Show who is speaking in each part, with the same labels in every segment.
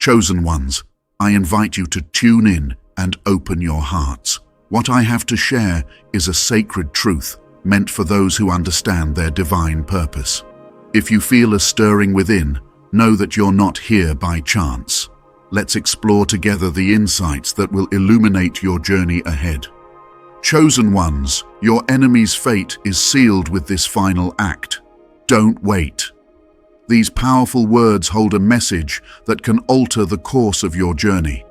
Speaker 1: Chosen ones, I invite you to tune in and open your hearts. What I have to share is a sacred truth meant for those who understand their divine purpose. If you feel a stirring within, know that you're not here by chance. Let's explore together the insights that will illuminate your journey ahead. Chosen ones, your enemy's fate is sealed with this final act. Don't wait. These powerful words hold a message that can alter the course of your journey.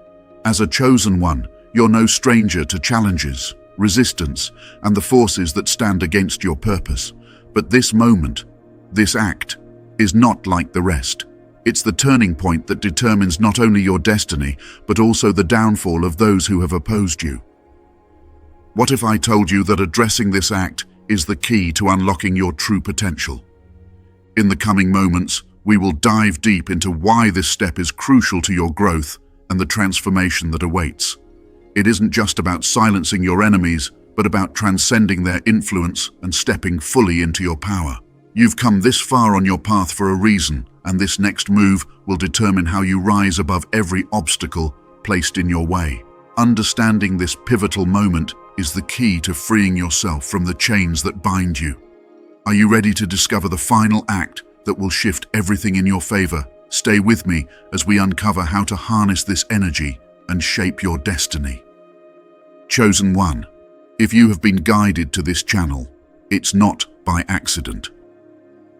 Speaker 1: As a chosen one, you're no stranger to challenges, resistance, and the forces that stand against your purpose. But this moment, this act, is not like the rest. It's the turning point that determines not only your destiny, but also the downfall of those who have opposed you. What if I told you that addressing this act is the key to unlocking your true potential? In the coming moments, we will dive deep into why this step is crucial to your growth and the transformation that awaits. It isn't just about silencing your enemies, but about transcending their influence and stepping fully into your power. You've come this far on your path for a reason, and this next move will determine how you rise above every obstacle placed in your way. Understanding this pivotal moment is the key to freeing yourself from the chains that bind you. Are you ready to discover the final act that will shift everything in your favor? Stay with me as we uncover how to harness this energy and shape your destiny. Chosen one, if you have been guided to this channel, it's not by accident.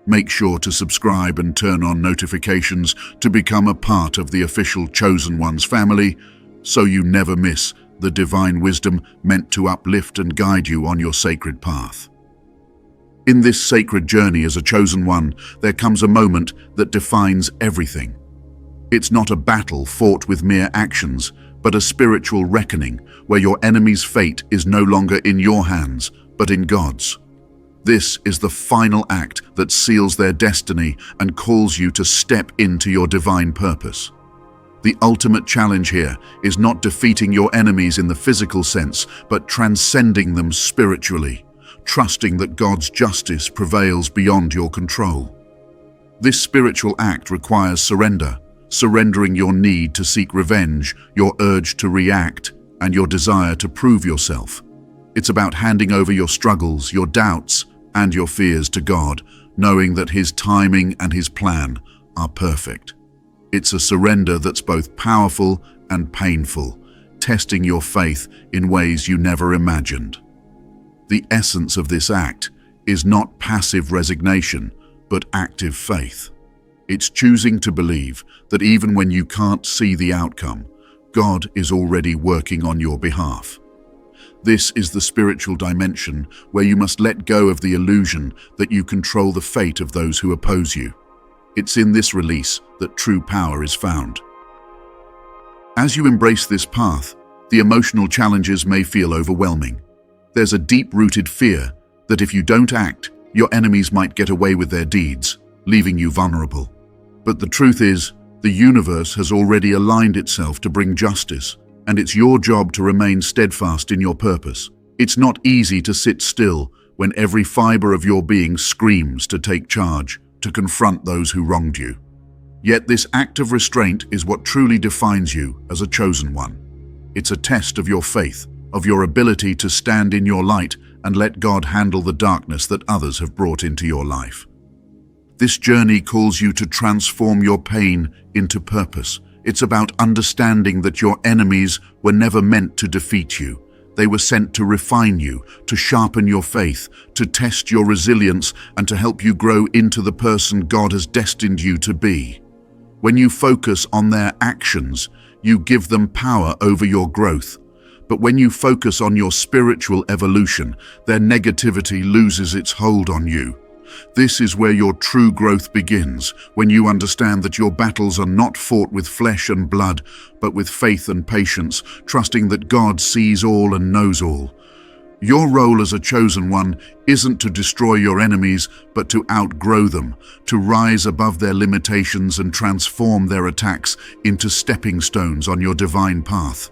Speaker 1: Make sure to subscribe and turn on notifications to become a part of the official Chosen Ones family, so you never miss the divine wisdom meant to uplift and guide you on your sacred path. In this sacred journey as a chosen one, there comes a moment that defines everything. It's not a battle fought with mere actions, but a spiritual reckoning where your enemy's fate is no longer in your hands, but in God's. This is the final act that seals their destiny and calls you to step into your divine purpose. The ultimate challenge here is not defeating your enemies in the physical sense, but transcending them spiritually, trusting that God's justice prevails beyond your control. This spiritual act requires surrender, surrendering your need to seek revenge, your urge to react, and your desire to prove yourself. It's about handing over your struggles, your doubts, and your fears to God, knowing that His timing and His plan are perfect. It's a surrender that's both powerful and painful, testing your faith in ways you never imagined. The essence of this act is not passive resignation, but active faith. It's choosing to believe that even when you can't see the outcome, God is already working on your behalf. This is the spiritual dimension where you must let go of the illusion that you control the fate of those who oppose you. It's in this release that true power is found. As you embrace this path, the emotional challenges may feel overwhelming. There's a deep-rooted fear that if you don't act, your enemies might get away with their deeds, leaving you vulnerable. But the truth is, the universe has already aligned itself to bring justice, and it's your job to remain steadfast in your purpose. It's not easy to sit still when every fiber of your being screams to take charge, to confront those who wronged you. Yet this act of restraint is what truly defines you as a chosen one. It's a test of your faith, of your ability to stand in your light and let God handle the darkness that others have brought into your life. This journey calls you to transform your pain into purpose. It's about understanding that your enemies were never meant to defeat you. They were sent to refine you, to sharpen your faith, to test your resilience, and to help you grow into the person God has destined you to be. When you focus on their actions, you give them power over your growth. But when you focus on your spiritual evolution, their negativity loses its hold on you. This is where your true growth begins, when you understand that your battles are not fought with flesh and blood, but with faith and patience, trusting that God sees all and knows all. Your role as a chosen one isn't to destroy your enemies, but to outgrow them, to rise above their limitations and transform their attacks into stepping stones on your divine path.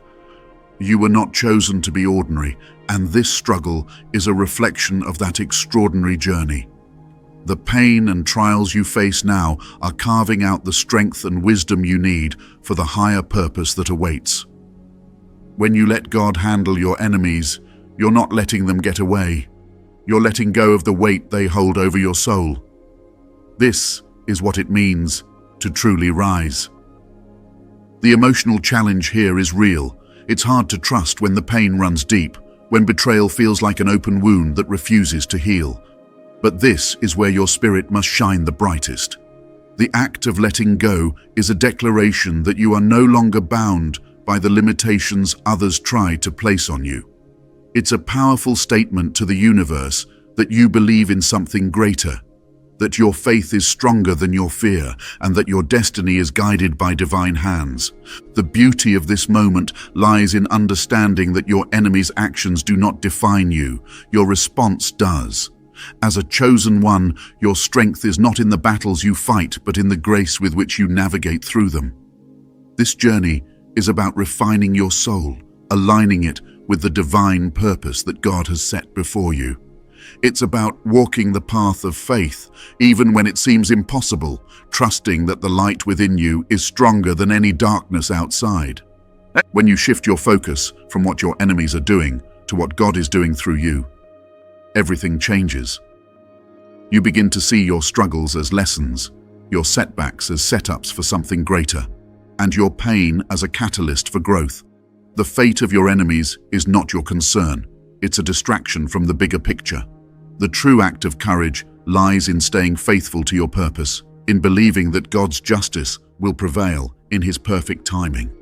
Speaker 1: You were not chosen to be ordinary, and this struggle is a reflection of that extraordinary journey. The pain and trials you face now are carving out the strength and wisdom you need for the higher purpose that awaits. When you let God handle your enemies, you're not letting them get away. You're letting go of the weight they hold over your soul. This is what it means to truly rise. The emotional challenge here is real. It's hard to trust when the pain runs deep, when betrayal feels like an open wound that refuses to heal. But this is where your spirit must shine the brightest. The act of letting go is a declaration that you are no longer bound by the limitations others try to place on you. It's a powerful statement to the universe that you believe in something greater, that your faith is stronger than your fear, and that your destiny is guided by divine hands. The beauty of this moment lies in understanding that your enemy's actions do not define you, your response does. As a chosen one, your strength is not in the battles you fight, but in the grace with which you navigate through them. This journey is about refining your soul, aligning it with the divine purpose that God has set before you. It's about walking the path of faith, even when it seems impossible, trusting that the light within you is stronger than any darkness outside. When you shift your focus from what your enemies are doing to what God is doing through you, everything changes. You begin to see your struggles as lessons, your setbacks as setups for something greater, and your pain as a catalyst for growth. The fate of your enemies is not your concern. It's a distraction from the bigger picture. The true act of courage lies in staying faithful to your purpose, in believing that God's justice will prevail in His perfect timing.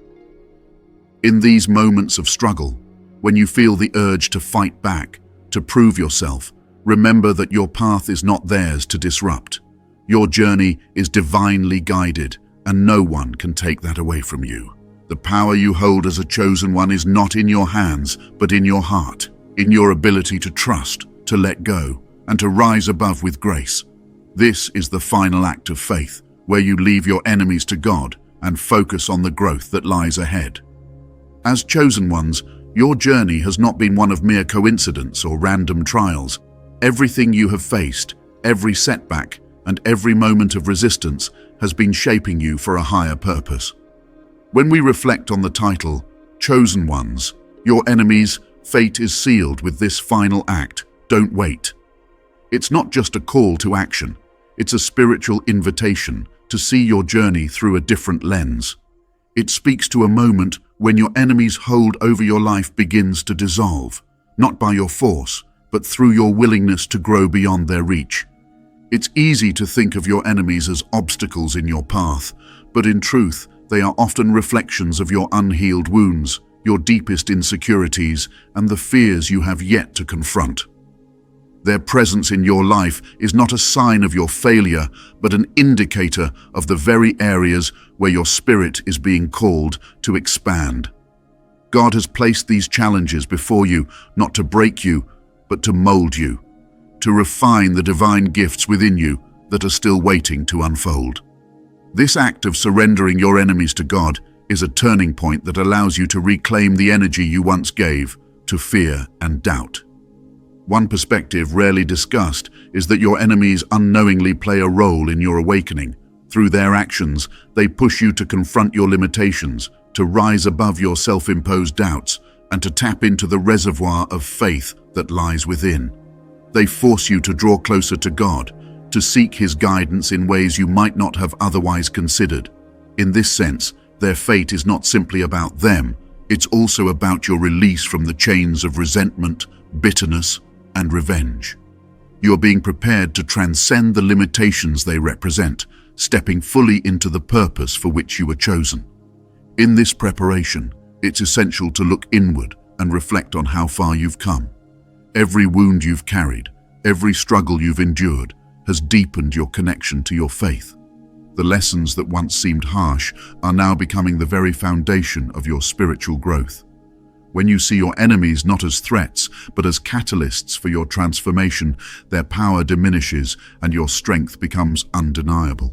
Speaker 1: In these moments of struggle, when you feel the urge to fight back, to prove yourself, remember that your path is not theirs to disrupt. Your journey is divinely guided, and no one can take that away from you. The power you hold as a chosen one is not in your hands, but in your heart, in your ability to trust, to let go, and to rise above with grace. This is the final act of faith, where you leave your enemies to God and focus on the growth that lies ahead. As chosen ones, your journey has not been one of mere coincidence or random trials. Everything you have faced, every setback, and every moment of resistance has been shaping you for a higher purpose. When we reflect on the title, Chosen Ones, your enemies' fate is sealed with this final act. Don't wait. It's not just a call to action. It's a spiritual invitation to see your journey through a different lens. It speaks to a moment when your enemy's hold over your life begins to dissolve, not by your force, but through your willingness to grow beyond their reach. It's easy to think of your enemies as obstacles in your path, but in truth, they are often reflections of your unhealed wounds, your deepest insecurities, and the fears you have yet to confront. Their presence in your life is not a sign of your failure, but an indicator of the very areas where your spirit is being called to expand. God has placed these challenges before you, not to break you, but to mold you, to refine the divine gifts within you that are still waiting to unfold. This act of surrendering your enemies to God is a turning point that allows you to reclaim the energy you once gave to fear and doubt. One perspective rarely discussed is that your enemies unknowingly play a role in your awakening. Through their actions, they push you to confront your limitations, to rise above your self-imposed doubts, and to tap into the reservoir of faith that lies within. They force you to draw closer to God, to seek His guidance in ways you might not have otherwise considered. In this sense, their fate is not simply about them, it's also about your release from the chains of resentment, bitterness, and revenge. You are being prepared to transcend the limitations they represent, stepping fully into the purpose for which you were chosen. In this preparation, it's essential to look inward and reflect on how far you've come. Every wound you've carried, every struggle you've endured, has deepened your connection to your faith. The lessons that once seemed harsh are now becoming the very foundation of your spiritual growth. When you see your enemies not as threats, but as catalysts for your transformation, their power diminishes and your strength becomes undeniable.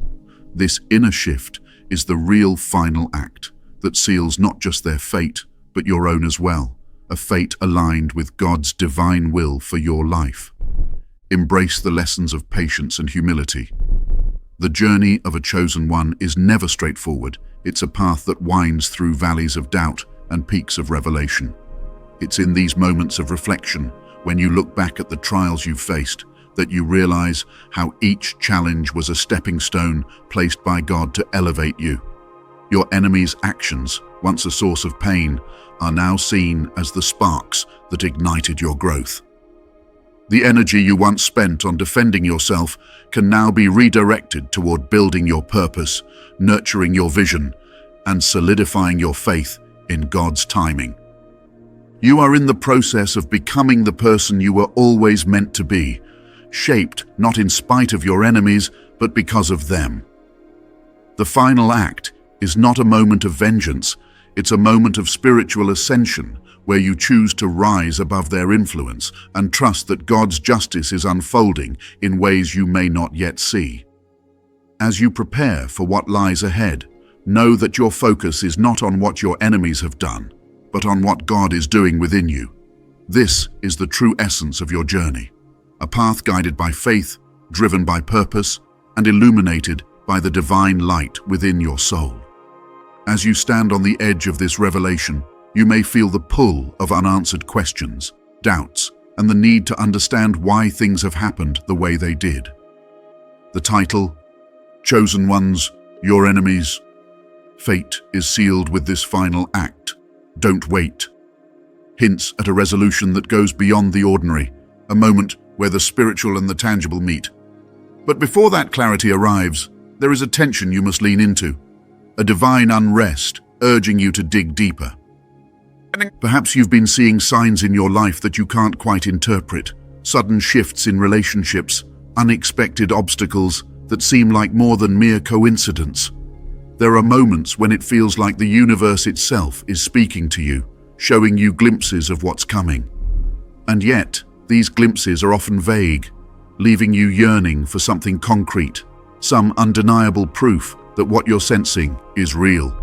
Speaker 1: This inner shift is the real final act that seals not just their fate, but your own as well, a fate aligned with God's divine will for your life. Embrace the lessons of patience and humility. The journey of a chosen one is never straightforward. It's a path that winds through valleys of doubt and peaks of revelation. It's in these moments of reflection, when you look back at the trials you've faced, that you realize how each challenge was a stepping stone placed by God to elevate you. Your enemy's actions, once a source of pain, are now seen as the sparks that ignited your growth. The energy you once spent on defending yourself can now be redirected toward building your purpose, nurturing your vision, and solidifying your faith in God's timing. You are in the process of becoming the person you were always meant to be, shaped not in spite of your enemies, but because of them. The final act is not a moment of vengeance, it's a moment of spiritual ascension, where you choose to rise above their influence and trust that God's justice is unfolding in ways you may not yet see. As you prepare for what lies ahead, know that your focus is not on what your enemies have done, but on what God is doing within you. This is the true essence of your journey, a path guided by faith, driven by purpose, and illuminated by the divine light within your soul. As you stand on the edge of this revelation, you may feel the pull of unanswered questions, doubts, and the need to understand why things have happened the way they did. The title, Chosen Ones, Your Enemies. Fate is sealed with this final act. Don't wait. Hints at a resolution that goes beyond the ordinary, a moment where the spiritual and the tangible meet. But before that clarity arrives, there is a tension you must lean into, a divine unrest urging you to dig deeper. Perhaps you've been seeing signs in your life that you can't quite interpret, sudden shifts in relationships, unexpected obstacles that seem like more than mere coincidence. There are moments when it feels like the universe itself is speaking to you, showing you glimpses of what's coming. And yet, these glimpses are often vague, leaving you yearning for something concrete, some undeniable proof that what you're sensing is real.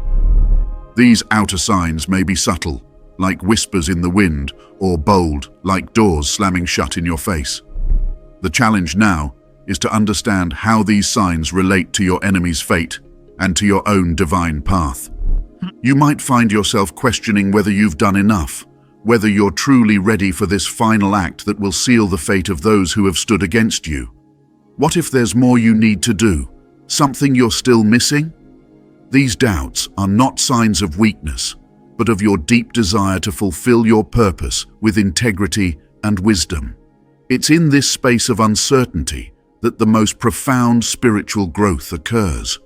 Speaker 1: These outer signs may be subtle, like whispers in the wind, or bold, like doors slamming shut in your face. The challenge now is to understand how these signs relate to your enemy's fate and to your own divine path. You might find yourself questioning whether you've done enough, whether you're truly ready for this final act that will seal the fate of those who have stood against you. What if there's more you need to do? Something you're still missing? These doubts are not signs of weakness, but of your deep desire to fulfill your purpose with integrity and wisdom. It's in this space of uncertainty that the most profound spiritual growth occurs.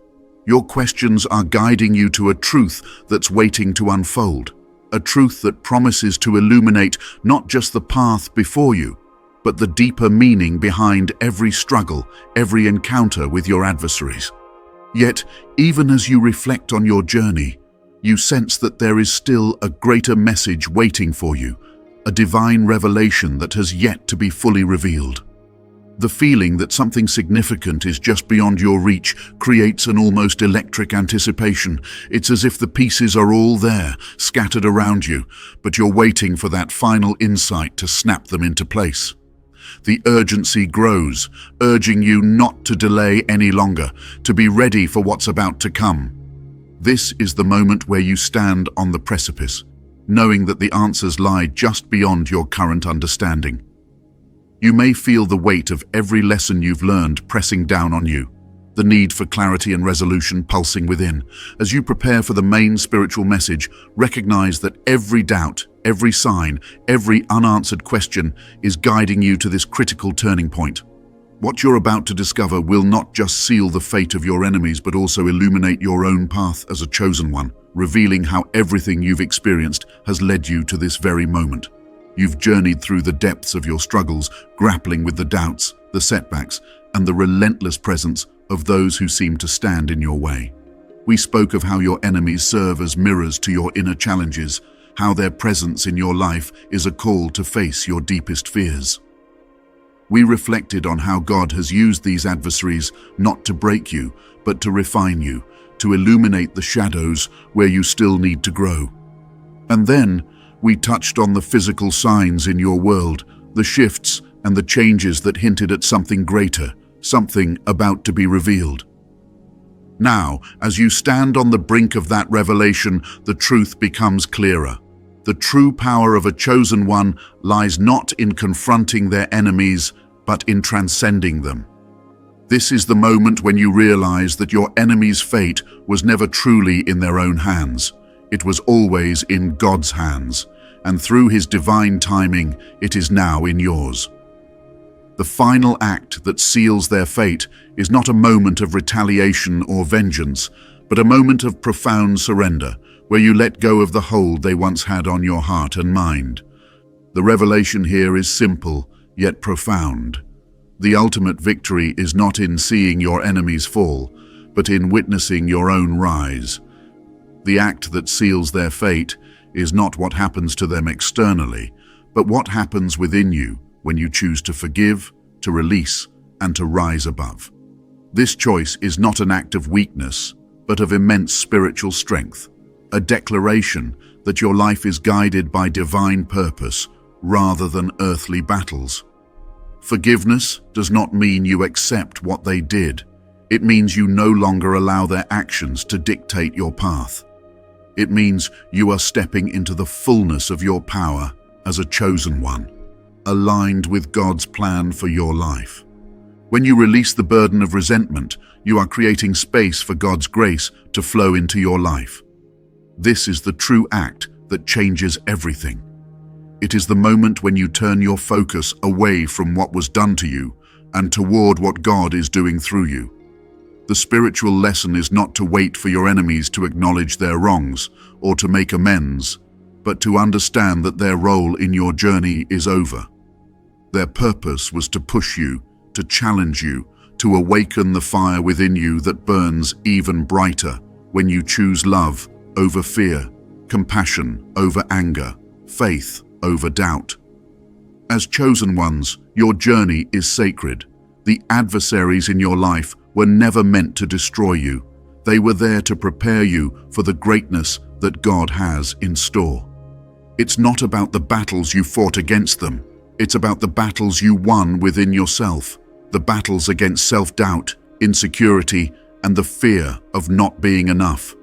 Speaker 1: Your questions are guiding you to a truth that's waiting to unfold, a truth that promises to illuminate not just the path before you, but the deeper meaning behind every struggle, every encounter with your adversaries. Yet, even as you reflect on your journey, you sense that there is still a greater message waiting for you, a divine revelation that has yet to be fully revealed. The feeling that something significant is just beyond your reach creates an almost electric anticipation. It's as if the pieces are all there, scattered around you, but you're waiting for that final insight to snap them into place. The urgency grows, urging you not to delay any longer, to be ready for what's about to come. This is the moment where you stand on the precipice, knowing that the answers lie just beyond your current understanding. You may feel the weight of every lesson you've learned pressing down on you, the need for clarity and resolution pulsing within. As you prepare for the main spiritual message, recognize that every doubt, every sign, every unanswered question is guiding you to this critical turning point. What you're about to discover will not just seal the fate of your enemies, but also illuminate your own path as a chosen one, revealing how everything you've experienced has led you to this very moment. You've journeyed through the depths of your struggles, grappling with the doubts, the setbacks, and the relentless presence of those who seem to stand in your way. We spoke of how your enemies serve as mirrors to your inner challenges, how their presence in your life is a call to face your deepest fears. We reflected on how God has used these adversaries not to break you, but to refine you, to illuminate the shadows where you still need to grow. And then, we touched on the physical signs in your world, the shifts and the changes that hinted at something greater, something about to be revealed. Now, as you stand on the brink of that revelation, the truth becomes clearer. The true power of a chosen one lies not in confronting their enemies, but in transcending them. This is the moment when you realize that your enemy's fate was never truly in their own hands. It was always in God's hands, and through His divine timing, it is now in yours. The final act that seals their fate is not a moment of retaliation or vengeance, but a moment of profound surrender, where you let go of the hold they once had on your heart and mind. The revelation here is simple, yet profound. The ultimate victory is not in seeing your enemies fall, but in witnessing your own rise. The act that seals their fate is not what happens to them externally, but what happens within you when you choose to forgive, to release, and to rise above. This choice is not an act of weakness, but of immense spiritual strength, a declaration that your life is guided by divine purpose rather than earthly battles. Forgiveness does not mean you accept what they did. It means you no longer allow their actions to dictate your path. It means you are stepping into the fullness of your power as a chosen one, aligned with God's plan for your life. When you release the burden of resentment, you are creating space for God's grace to flow into your life. This is the true act that changes everything. It is the moment when you turn your focus away from what was done to you and toward what God is doing through you. The spiritual lesson is not to wait for your enemies to acknowledge their wrongs or to make amends, but to understand that their role in your journey is over. Their purpose was to push you, to challenge you, to awaken the fire within you that burns even brighter when you choose love over fear, compassion over anger, faith over doubt. As chosen ones, your journey is sacred. The adversaries in your life were never meant to destroy you. They were there to prepare you for the greatness that God has in store. It's not about the battles you fought against them. It's about the battles you won within yourself, the battles against self-doubt, insecurity, and the fear of not being enough.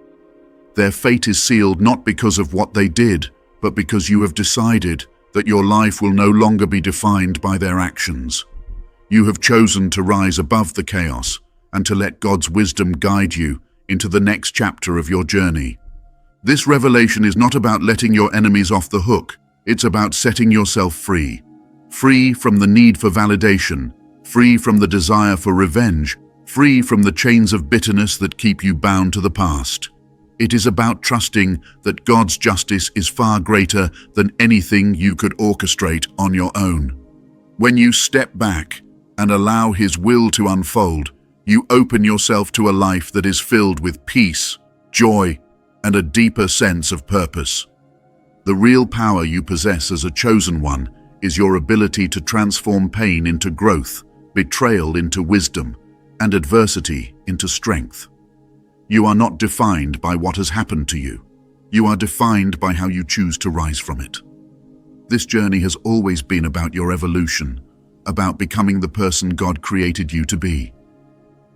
Speaker 1: Their fate is sealed not because of what they did, but because you have decided that your life will no longer be defined by their actions. You have chosen to rise above the chaos and to let God's wisdom guide you into the next chapter of your journey. This revelation is not about letting your enemies off the hook. It's about setting yourself free. Free from the need for validation, free from the desire for revenge, free from the chains of bitterness that keep you bound to the past. It is about trusting that God's justice is far greater than anything you could orchestrate on your own. When you step back and allow His will to unfold, you open yourself to a life that is filled with peace, joy, and a deeper sense of purpose. The real power you possess as a chosen one is your ability to transform pain into growth, betrayal into wisdom, and adversity into strength. You are not defined by what has happened to you. You are defined by how you choose to rise from it. This journey has always been about your evolution, about becoming the person God created you to be.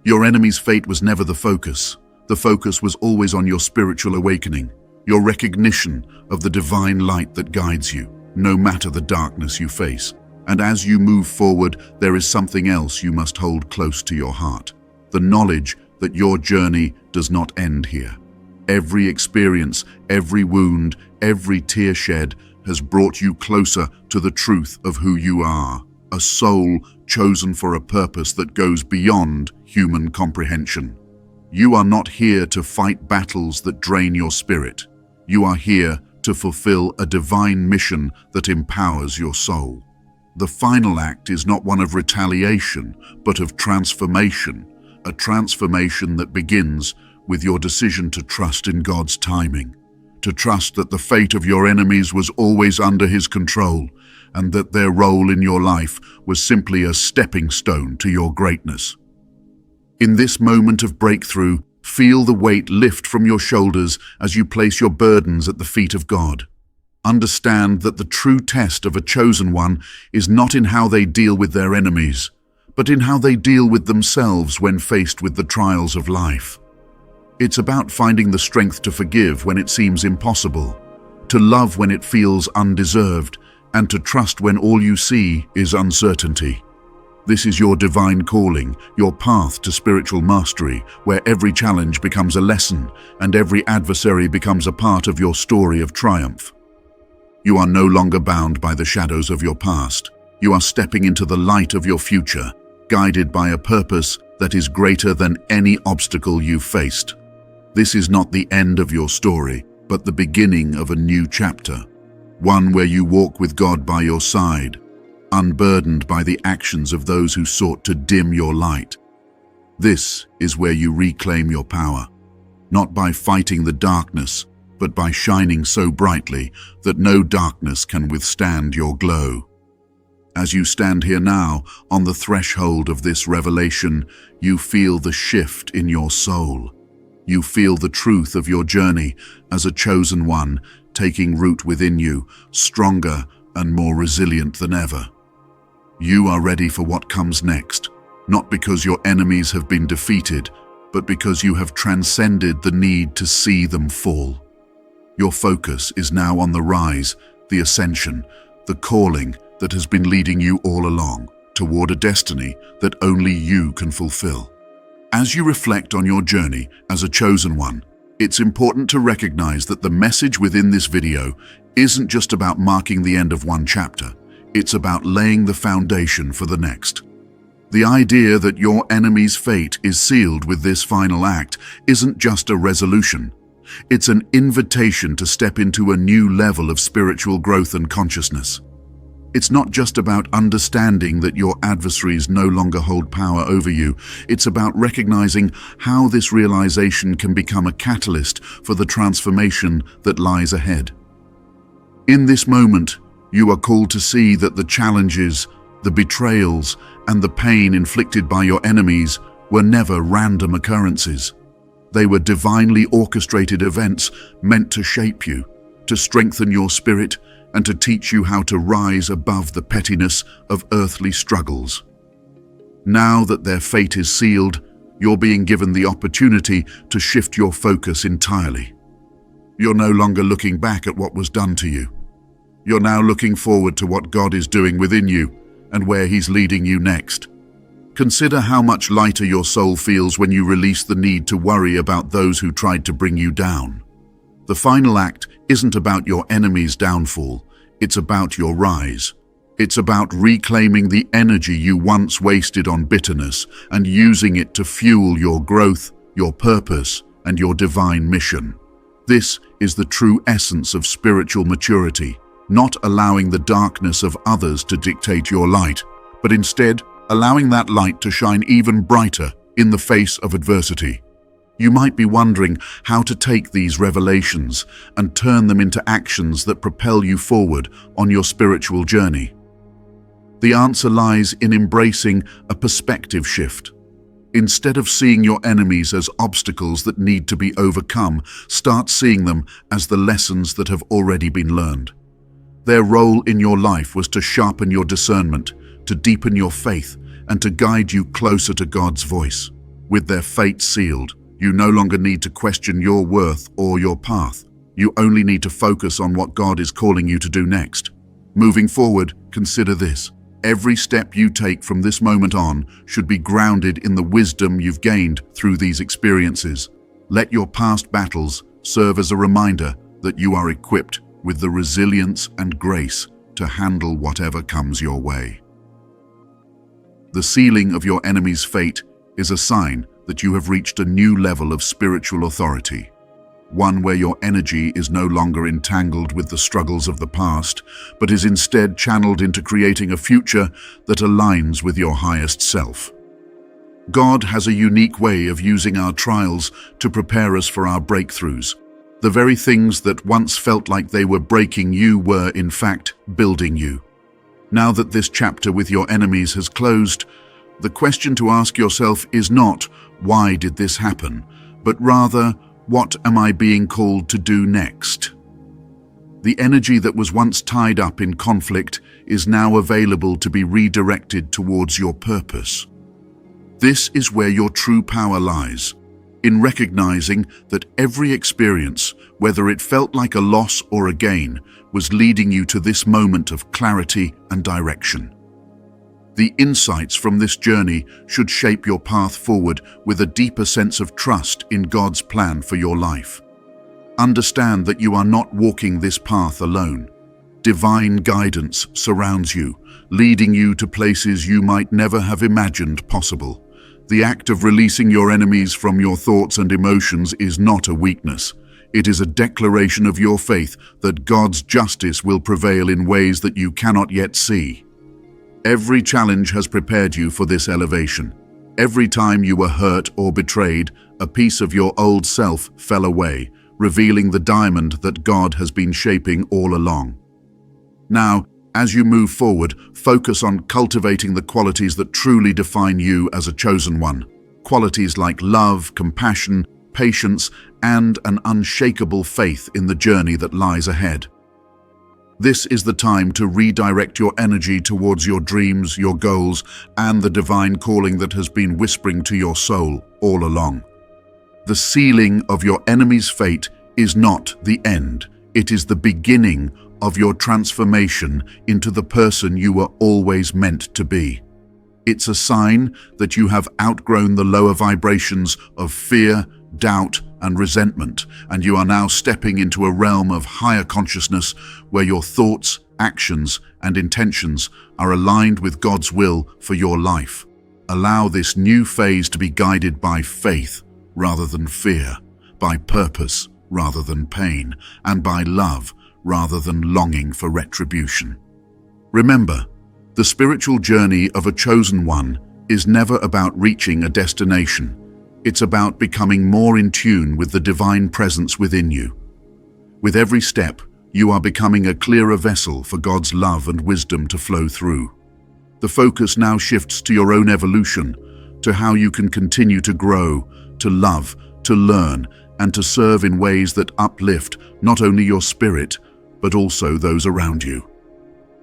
Speaker 1: Your enemy's fate was never the focus. The focus was always on your spiritual awakening, your recognition of the divine light that guides you, no matter the darkness you face. And as you move forward, there is something else you must hold close to your heart: the knowledge that your journey does not end here. Every experience, every wound, every tear shed has brought you closer to the truth of who you are, a soul chosen for a purpose that goes beyond human comprehension. You are not here to fight battles that drain your spirit. You are here to fulfill a divine mission that empowers your soul. The final act is not one of retaliation, but of transformation, a transformation that begins with your decision to trust in God's timing, to trust that the fate of your enemies was always under His control, and that their role in your life was simply a stepping stone to your greatness. In this moment of breakthrough, feel the weight lift from your shoulders as you place your burdens at the feet of God. Understand that the true test of a chosen one is not in how they deal with their enemies, but in how they deal with themselves when faced with the trials of life. It's about finding the strength to forgive when it seems impossible, to love when it feels undeserved, and to trust when all you see is uncertainty. This is your divine calling, your path to spiritual mastery, where every challenge becomes a lesson and every adversary becomes a part of your story of triumph. You are no longer bound by the shadows of your past. You are stepping into the light of your future, guided by a purpose that is greater than any obstacle you've faced. This is not the end of your story, but the beginning of a new chapter, one where you walk with God by your side, unburdened by the actions of those who sought to dim your light. This is where you reclaim your power, not by fighting the darkness, but by shining so brightly that no darkness can withstand your glow. As you stand here now, on the threshold of this revelation, you feel the shift in your soul. You feel the truth of your journey as a chosen one, taking root within you, stronger and more resilient than ever. You are ready for what comes next, not because your enemies have been defeated, but because you have transcended the need to see them fall. Your focus is now on the rise, the ascension, the calling that has been leading you all along toward a destiny that only you can fulfill. As you reflect on your journey as a chosen one, it's important to recognize that the message within this video isn't just about marking the end of one chapter. It's about laying the foundation for the next. The idea that your enemy's fate is sealed with this final act isn't just a resolution. It's an invitation to step into a new level of spiritual growth and consciousness. It's not just about understanding that your adversaries no longer hold power over you. It's about recognizing how this realization can become a catalyst for the transformation that lies ahead. In this moment, you are called to see that the challenges, the betrayals, and the pain inflicted by your enemies were never random occurrences. They were divinely orchestrated events meant to shape you, to strengthen your spirit, and to teach you how to rise above the pettiness of earthly struggles. Now that their fate is sealed, you're being given the opportunity to shift your focus entirely. You're no longer looking back at what was done to you. You're now looking forward to what God is doing within you and where He's leading you next. Consider how much lighter your soul feels when you release the need to worry about those who tried to bring you down. The final act isn't about your enemy's downfall, it's about your rise. It's about reclaiming the energy you once wasted on bitterness and using it to fuel your growth, your purpose, and your divine mission. This is the true essence of spiritual maturity, not allowing the darkness of others to dictate your light, but instead allowing that light to shine even brighter in the face of adversity. You might be wondering how to take these revelations and turn them into actions that propel you forward on your spiritual journey. The answer lies in embracing a perspective shift. Instead of seeing your enemies as obstacles that need to be overcome, start seeing them as the lessons that have already been learned. Their role in your life was to sharpen your discernment, to deepen your faith, and to guide you closer to God's voice. With their fate sealed, you no longer need to question your worth or your path. You only need to focus on what God is calling you to do next. Moving forward, consider this. Every step you take from this moment on should be grounded in the wisdom you've gained through these experiences. Let your past battles serve as a reminder that you are equipped with the resilience and grace to handle whatever comes your way. The sealing of your enemy's fate is a sign that you have reached a new level of spiritual authority, one where your energy is no longer entangled with the struggles of the past, but is instead channeled into creating a future that aligns with your highest self. God has a unique way of using our trials to prepare us for our breakthroughs. The very things that once felt like they were breaking you were, in fact, building you. Now that this chapter with your enemies has closed, the question to ask yourself is not, why did this happen, but rather, what am I being called to do next? The energy that was once tied up in conflict is now available to be redirected towards your purpose. This is where your true power lies, in recognizing that every experience, whether it felt like a loss or a gain, was leading you to this moment of clarity and direction. The insights from this journey should shape your path forward with a deeper sense of trust in God's plan for your life. Understand that you are not walking this path alone. Divine guidance surrounds you, leading you to places you might never have imagined possible. The act of releasing your enemies from your thoughts and emotions is not a weakness. It is a declaration of your faith that God's justice will prevail in ways that you cannot yet see. Every challenge has prepared you for this elevation. Every time you were hurt or betrayed, a piece of your old self fell away, revealing the diamond that God has been shaping all along. Now, as you move forward, focus on cultivating the qualities that truly define you as a chosen one. Qualities like love, compassion, patience, and an unshakable faith in the journey that lies ahead. This is the time to redirect your energy towards your dreams, your goals, and the divine calling that has been whispering to your soul all along. The sealing of your enemy's fate is not the end. It is the beginning of your transformation into the person you were always meant to be. It's a sign that you have outgrown the lower vibrations of fear, doubt, and resentment, and you are now stepping into a realm of higher consciousness where your thoughts, actions, and intentions are aligned with God's will for your life. Allow this new phase to be guided by faith rather than fear, by purpose rather than pain, and by love rather than longing for retribution. Remember, the spiritual journey of a chosen one is never about reaching a destination. It's about becoming more in tune with the divine presence within you. With every step, you are becoming a clearer vessel for God's love and wisdom to flow through. The focus now shifts to your own evolution, to how you can continue to grow, to love, to learn, and to serve in ways that uplift not only your spirit, but also those around you.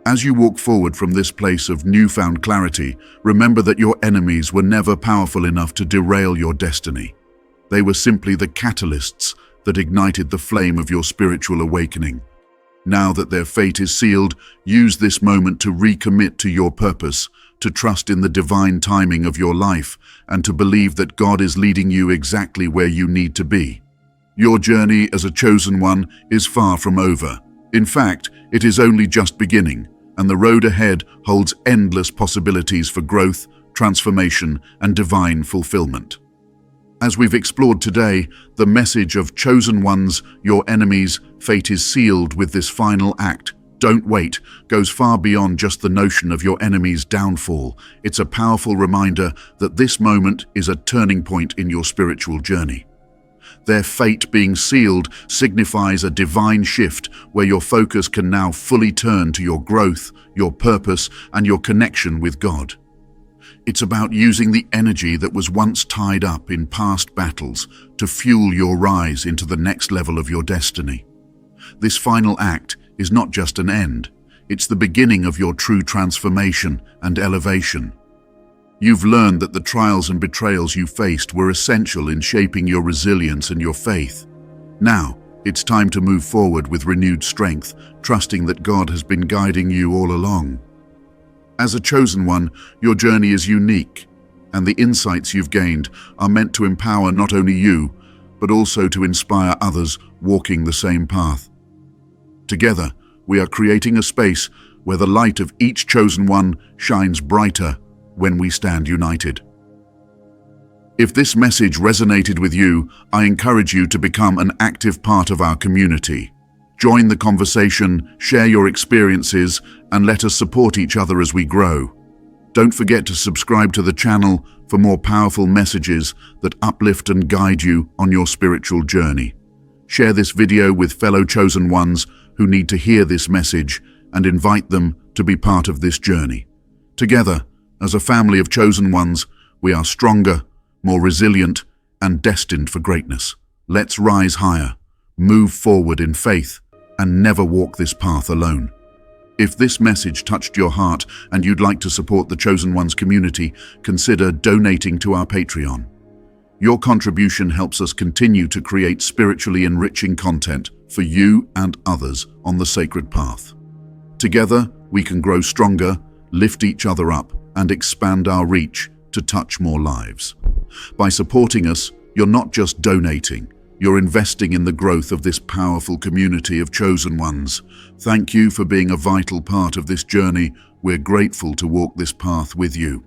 Speaker 1: As you walk forward from this place of newfound clarity, remember that your enemies were never powerful enough to derail your destiny. They were simply the catalysts that ignited the flame of your spiritual awakening. Now that their fate is sealed, use this moment to recommit to your purpose, to trust in the divine timing of your life, and to believe that God is leading you exactly where you need to be. Your journey as a chosen one is far from over. In fact, it is only just beginning, and the road ahead holds endless possibilities for growth, transformation, and divine fulfillment. As we've explored today, the message of chosen ones, your enemies, fate is sealed with this final act. Don't wait goes far beyond just the notion of your enemy's downfall. It's a powerful reminder that this moment is a turning point in your spiritual journey. Their fate being sealed signifies a divine shift where your focus can now fully turn to your growth, your purpose, and your connection with God. It's about using the energy that was once tied up in past battles to fuel your rise into the next level of your destiny. This final act is not just an end, it's the beginning of your true transformation and elevation. You've learned that the trials and betrayals you faced were essential in shaping your resilience and your faith. Now, it's time to move forward with renewed strength, trusting that God has been guiding you all along. As a chosen one, your journey is unique, and the insights you've gained are meant to empower not only you, but also to inspire others walking the same path. Together, we are creating a space where the light of each chosen one shines brighter when we stand united. If this message resonated with you, I encourage you to become an active part of our community. Join the conversation, share your experiences, and let us support each other as we grow. Don't forget to subscribe to the channel for more powerful messages that uplift and guide you on your spiritual journey. Share this video with fellow chosen ones who need to hear this message and invite them to be part of this journey. Together, as a family of chosen ones, we are stronger, more resilient, and destined for greatness. Let's rise higher, move forward in faith, and never walk this path alone. If this message touched your heart and you'd like to support the Chosen Ones community, consider donating to our Patreon. Your contribution helps us continue to create spiritually enriching content for you and others on the sacred path. Together, we can grow stronger, lift each other up, and expand our reach to touch more lives. By supporting us, you're not just donating, you're investing in the growth of this powerful community of Chosen Ones. Thank you for being a vital part of this journey. We're grateful to walk this path with you.